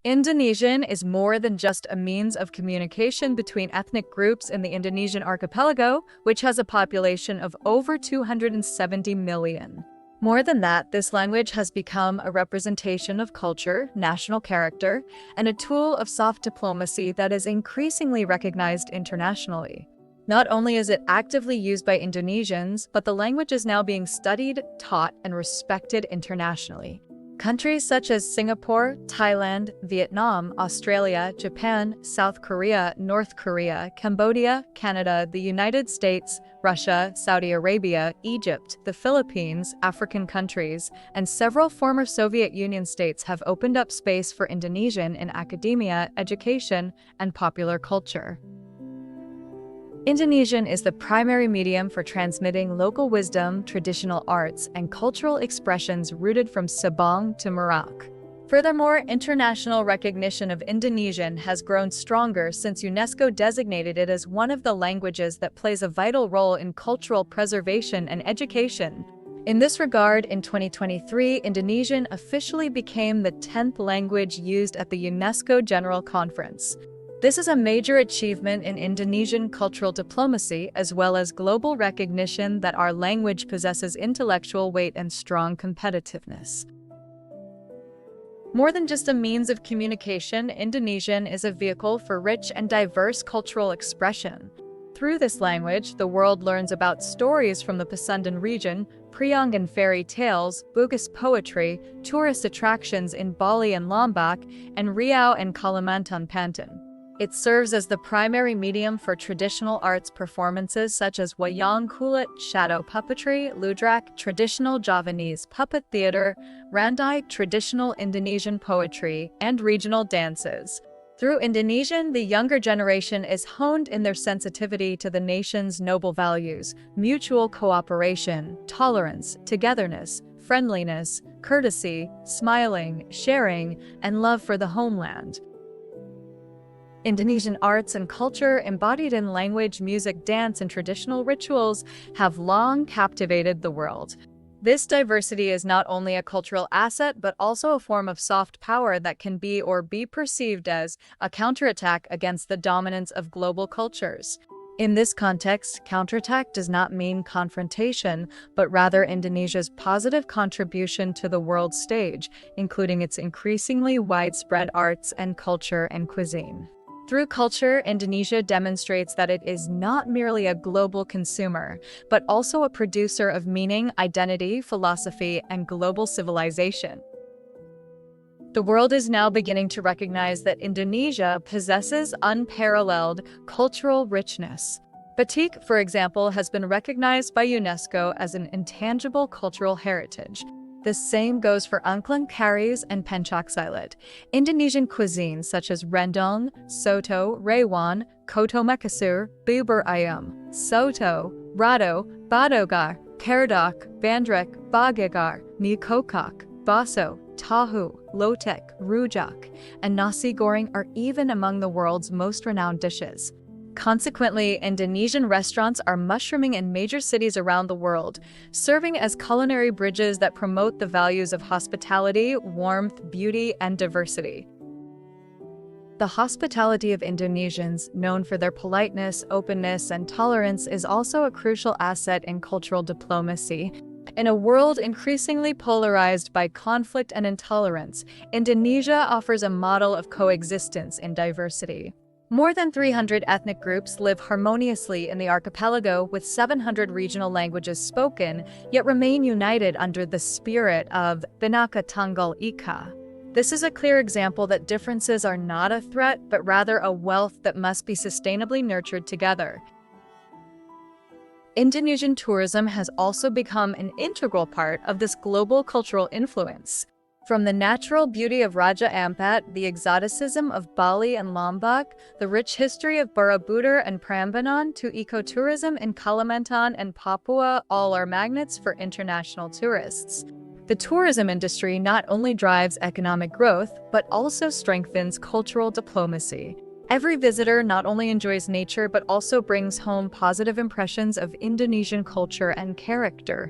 Indonesian is more than just a means of communication between ethnic groups in the Indonesian archipelago, which has a population of over 270 million. More than that, this language has become a representation of culture, national character, and a tool of soft diplomacy that is increasingly recognized internationally. Not only is it actively used by Indonesians, but the language is now being studied, taught, and respected internationally. Countries such as Singapore, Thailand, Vietnam, Australia, Japan, South Korea, North Korea, Cambodia, Canada, the United States, Russia, Saudi Arabia, Egypt, the Philippines, African countries, and several former Soviet Union states have opened up space for Indonesian in academia, education, and popular culture. Indonesian is the primary medium for transmitting local wisdom, traditional arts, and cultural expressions rooted from Sabang to Merauke. Furthermore, international recognition of Indonesian has grown stronger since UNESCO designated it as one of the languages that plays a vital role in cultural preservation and education. In this regard, in 2023, Indonesian officially became the 10th language used at the UNESCO General Conference. This is a major achievement in Indonesian cultural diplomacy, as well as global recognition that our language possesses intellectual weight and strong competitiveness. More than just a means of communication, Indonesian is a vehicle for rich and diverse cultural expression. Through this language, the world learns about stories from the Pasundan region, Priang and fairy tales, Bugis poetry, tourist attractions in Bali and Lombok, and Riau and Kalimantan Pantan. It serves as the primary medium for traditional arts performances such as wayang kulit, shadow puppetry, ludrak, traditional Javanese puppet theater, randai, traditional Indonesian poetry, and regional dances. Through Indonesian, the younger generation is honed in their sensitivity to the nation's noble values: mutual cooperation, tolerance, togetherness, friendliness, courtesy, smiling, sharing, and love for the homeland. Indonesian arts and culture, embodied in language, music, dance, and traditional rituals, have long captivated the world. This diversity is not only a cultural asset, but also a form of soft power that can be or be perceived as a counterattack against the dominance of global cultures. In this context, counterattack does not mean confrontation, but rather Indonesia's positive contribution to the world stage, including its increasingly widespread arts and culture and cuisine. Through culture, Indonesia demonstrates that it is not merely a global consumer, but also a producer of meaning, identity, philosophy, and global civilization. The world is now beginning to recognize that Indonesia possesses unparalleled cultural richness. Batik, for example, has been recognized by UNESCO as an intangible cultural heritage. The same goes for angklung karis and pencaksilat. Indonesian cuisines such as rendang, soto, rawon, koto makassar, bubur ayam, soto, rado, badogar, kerdok, bandrek, bagagar, mie kokok, baso, tahu, lotek, rujak, and nasi goreng are even among the world's most renowned dishes. Consequently, Indonesian restaurants are mushrooming in major cities around the world, serving as culinary bridges that promote the values of hospitality, warmth, beauty, and diversity. The hospitality of Indonesians, known for their politeness, openness, and tolerance, is also a crucial asset in cultural diplomacy. In a world increasingly polarized by conflict and intolerance, Indonesia offers a model of coexistence in diversity. More than 300 ethnic groups live harmoniously in the archipelago, with 700 regional languages spoken, yet remain united under the spirit of Bhinneka Tunggal Ika. This is a clear example that differences are not a threat, but rather a wealth that must be sustainably nurtured together. Indonesian tourism has also become an integral part of this global cultural influence. From the natural beauty of Raja Ampat, the exoticism of Bali and Lombok, the rich history of Borobudur and Prambanan, to ecotourism in Kalimantan and Papua, all are magnets for international tourists. The tourism industry not only drives economic growth, but also strengthens cultural diplomacy. Every visitor not only enjoys nature, but also brings home positive impressions of Indonesian culture and character.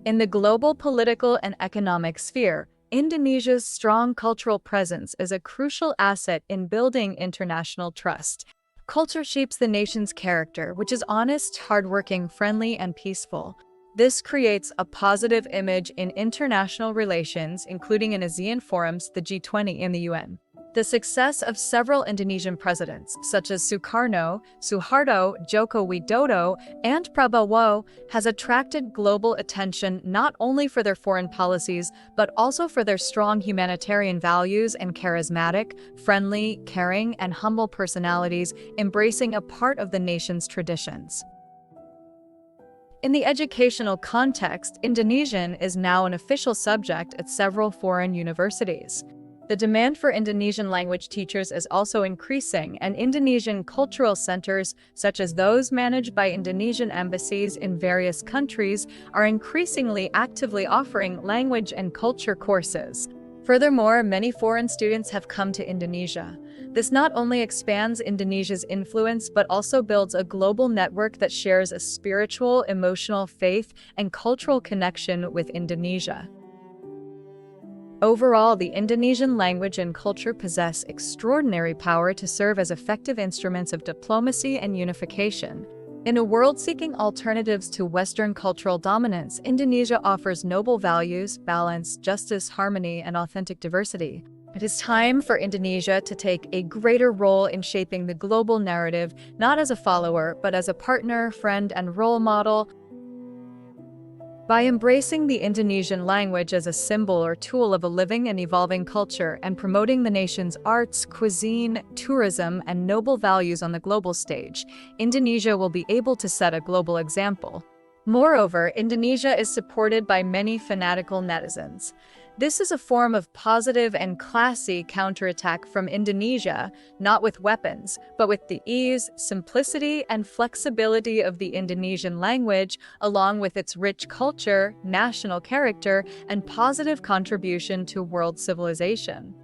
In the global political and economic sphere, Indonesia's strong cultural presence is a crucial asset in building international trust. Culture shapes the nation's character, which is honest, hardworking, friendly, and peaceful. This creates a positive image in international relations, including in ASEAN forums, the G20, and the UN. The success of several Indonesian presidents, such as Sukarno, Suharto, Joko Widodo, and Prabowo, has attracted global attention not only for their foreign policies, but also for their strong humanitarian values and charismatic, friendly, caring, and humble personalities, embracing a part of the nation's traditions. In the educational context, Indonesian is now an official subject at several foreign universities. The demand for Indonesian language teachers is also increasing, and Indonesian cultural centers, such as those managed by Indonesian embassies in various countries, are increasingly actively offering language and culture courses. Furthermore, many foreign students have come to Indonesia. This not only expands Indonesia's influence, but also builds a global network that shares a spiritual, emotional, faith, and cultural connection with Indonesia. Overall, the Indonesian language and culture possess extraordinary power to serve as effective instruments of diplomacy and unification. In a world seeking alternatives to Western cultural dominance, Indonesia offers noble values, balance, justice, harmony, and authentic diversity. It is time for Indonesia to take a greater role in shaping the global narrative, not as a follower, but as a partner, friend, and role model. By embracing the Indonesian language as a symbol or tool of a living and evolving culture and promoting the nation's arts, cuisine, tourism, and noble values on the global stage, Indonesia will be able to set a global example. Moreover, Indonesia is supported by many fanatical netizens. This is a form of positive and classy counterattack from Indonesia, not with weapons, but with the ease, simplicity, and flexibility of the Indonesian language, along with its rich culture, national character, and positive contribution to world civilization.